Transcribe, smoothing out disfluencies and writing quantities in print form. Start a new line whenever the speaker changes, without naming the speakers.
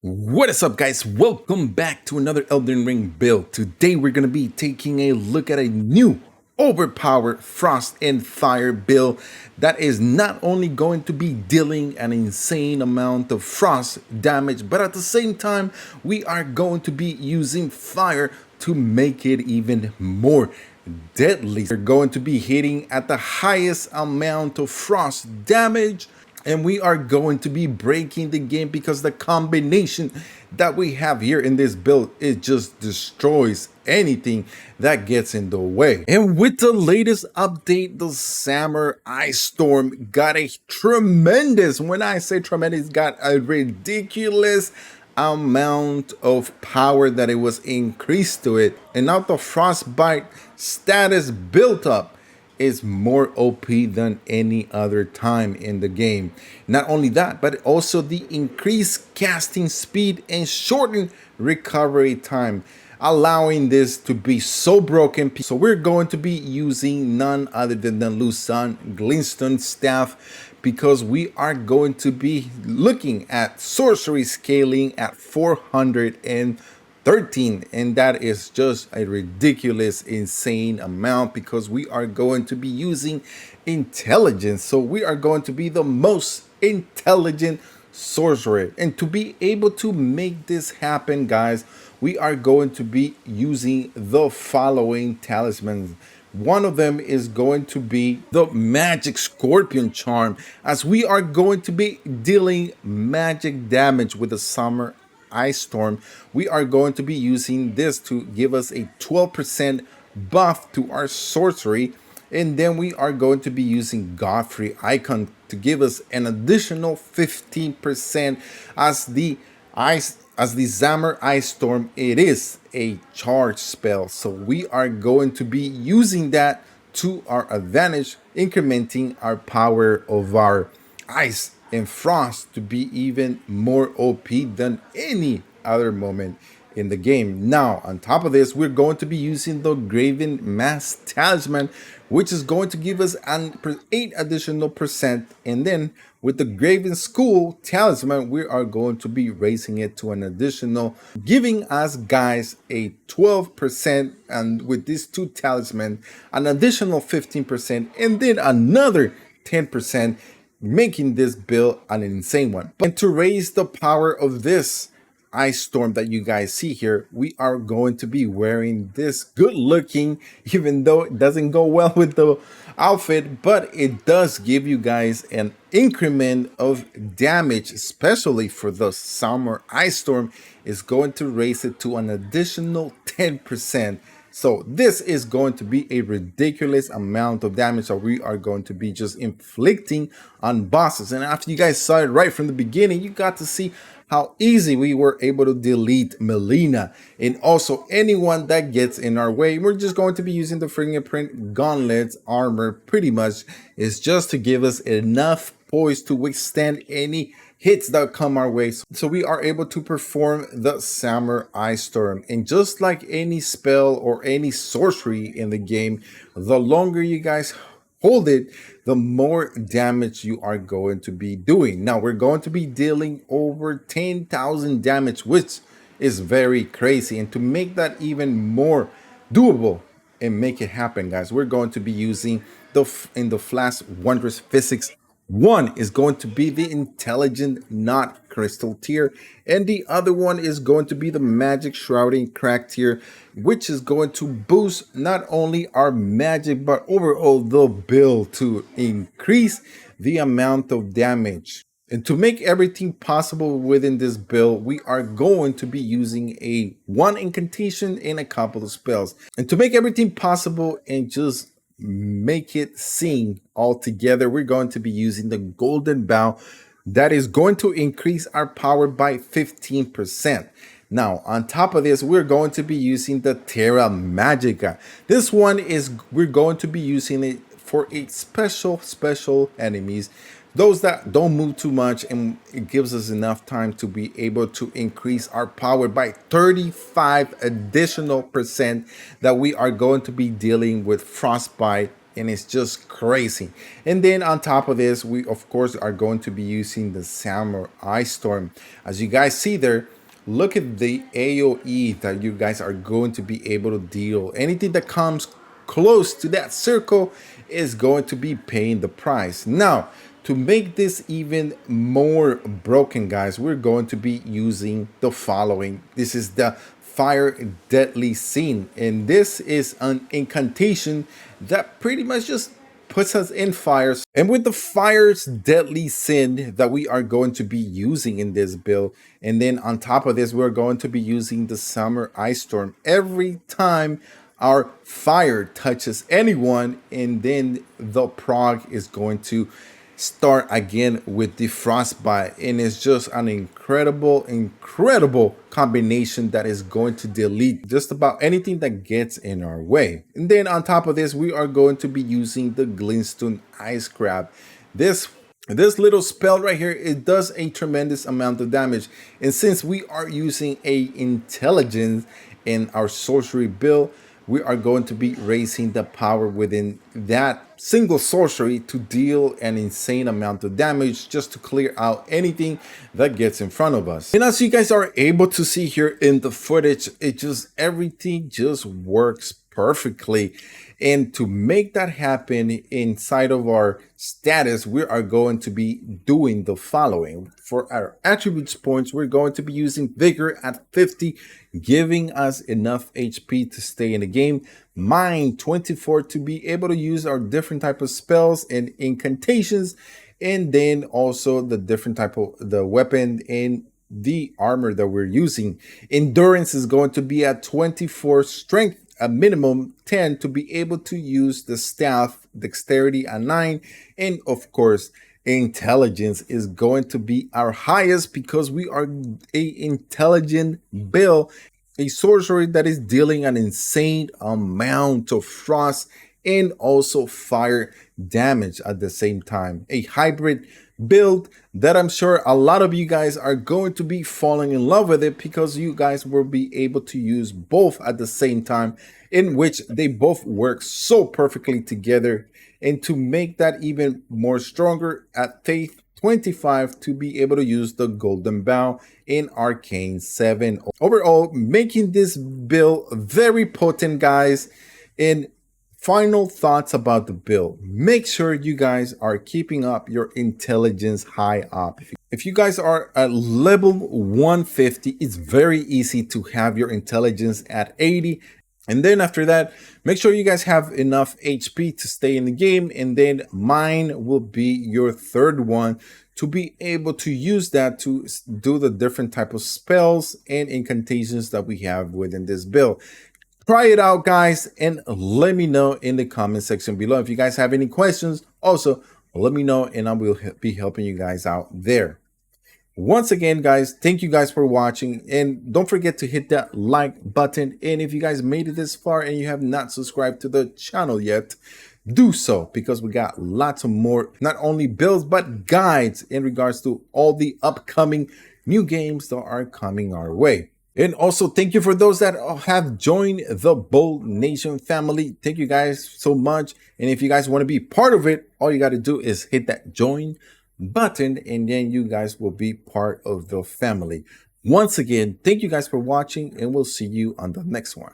What is up, guys? Welcome back to another Elden Ring build. Today we're going to be taking a look at a new overpowered frost and fire build that is not only going to be dealing an insane amount of frost damage, but at the same time we are going to be using fire to make it even more deadly. We're going to be hitting at the highest amount of frost damage, and we are going to be breaking the game because the combination that we have here in this build, it just destroys anything that gets in the way. And with the latest update, the Summer Ice Storm got a tremendous, when I say tremendous, got a ridiculous amount of power that it was increased to it. And now the frostbite status built up is more OP than any other time in the game. Not only that, but also the increased casting speed and shortened recovery time, allowing this to be so broken. So we're going to be using none other than the Lusan Glintstone staff, because we are going to be looking at sorcery scaling at 413, and that is just a ridiculous, insane amount, because we are going to be using intelligence. So we are going to be the most intelligent sorcerer, and to be able to make this happen, guys, we are going to be using the following talismans. One of them is going to be the Magic Scorpion Charm, as we are going to be dealing magic damage with the Summer Ice Storm. We are going to be using this to give us a 12% buff to our sorcery, and then we are going to be using Godfrey Icon to give us an additional 15% as the Summer Ice Storm. It is a charge spell, so we are going to be using that to our advantage, incrementing our power of our ice and frost to be even more OP than any other moment in the game. Now, on top of this, we're going to be using the Graven Mask Talisman, which is going to give us an 8 additional percent, and then with the Graven School Talisman, we are going to be raising it to an additional, giving us, guys, a 12%, and with these two talismans, an additional 15%, and then another 10%, making this build an insane one. And to raise the power of this Ice Storm that you guys see here, we are going to be wearing this good looking, even though it doesn't go well with the outfit, but it does give you guys an increment of damage, especially for the Summer Ice Storm. Is going to raise it to an additional 10%. So this is going to be a ridiculous amount of damage that we are going to be just inflicting on bosses. And after you guys saw it right from the beginning, you got to see how easy we were able to delete Melina and also anyone that gets in our way. We're just going to be using the fingerprint gauntlets armor. Pretty much is just to give us enough poise to withstand any hits that come our way, so we are able to perform the Summer Ice Storm. And just like any spell or any sorcery in the game, the longer you guys hold it, the more damage you are going to be doing. Now we're going to be dealing over 10,000 damage, which is very crazy. And to make that even more doable and make it happen, guys, we're going to be using in the Flash Wondrous Physics. One is going to be the Intelligent Knot Crystal tier, and the other one is going to be the Magic Shrouding Crack tier, which is going to boost not only our magic but overall the build to increase the amount of damage. And to make everything possible within this build, we are going to be using a 1 incantation and a couple of spells. And to make everything possible and just make it sing all together, we're going to be using the Golden Bow that is going to increase our power by 15%. Now, on top of this, we're going to be using the Terra Magica. This one is, we're going to be using it for a special enemies, those that don't move too much, and it gives us enough time to be able to increase our power by 35 additional percent that we are going to be dealing with frostbite and it's just crazy. And then on top of this, we of course are going to be using the Samurai Storm. As you guys see there, look at the AoE that you guys are going to be able to deal. Anything that comes close to that circle is going to be paying the price. Now, to make this even more broken, guys, we're going to be using the following. This is the Fire Deadly Scene, and this is an incantation that pretty much just puts us in fires. And with the Fire's Deadly Sin that we are going to be using in this build, and then on top of this, we're going to be using the Summer Ice Storm every time our fire touches anyone, and then the prog is going to start again with the frostbite, and it's just an incredible combination that is going to delete just about anything that gets in our way. And then on top of this, we are going to be using the Glintstone Ice Crab. This little spell right here, it does a tremendous amount of damage, and since we are using a intelligence in our sorcery build, we are going to be raising the power within that single sorcery to deal an insane amount of damage just to clear out anything that gets in front of us. And as you guys are able to see here in the footage, everything just works perfectly. And to make that happen inside of our status, we are going to be doing the following. For our attributes points, we're going to be using Vigor at 50, giving us enough HP to stay in the game. Mind 24 to be able to use our different type of spells and incantations, and then also the different type of the weapon and the armor that we're using. Endurance is going to be at 24, strength a minimum 10 to be able to use the staff, dexterity at 9, and of course intelligence is going to be our highest because we are a intelligent build, a sorcery that is dealing an insane amount of frost and also fire damage at the same time. A hybrid build that I'm sure a lot of you guys are going to be falling in love with it, because you guys will be able to use both at the same time, in which they both work so perfectly together. And to make that even more stronger, at Faith 25 to be able to use the Golden Bow in Arcane 7. Overall, making this build very potent, guys. And final thoughts about the build: make sure you guys are keeping up your intelligence high up. If you guys are at level 150, it's very easy to have your intelligence at 80. And then after that, make sure you guys have enough HP to stay in the game. And then mine will be your third one to be able to use that to do the different type of spells and incantations that we have within this build. Try it out, guys, and let me know in the comment section below. If you guys have any questions, also let me know and I will be helping you guys out there. Once again, guys, thank you guys for watching, and don't forget to hit that like button. And if you guys made it this far and you have not subscribed to the channel yet, do so, because we got lots of more, not only builds, but guides in regards to all the upcoming new games that are coming our way. And also, thank you for those that have joined the Bold Nation family. Thank you guys so much. And if you guys want to be part of it, all you got to do is hit that join button, and then you guys will be part of the family. Once again, thank you guys for watching, and we'll see you on the next one.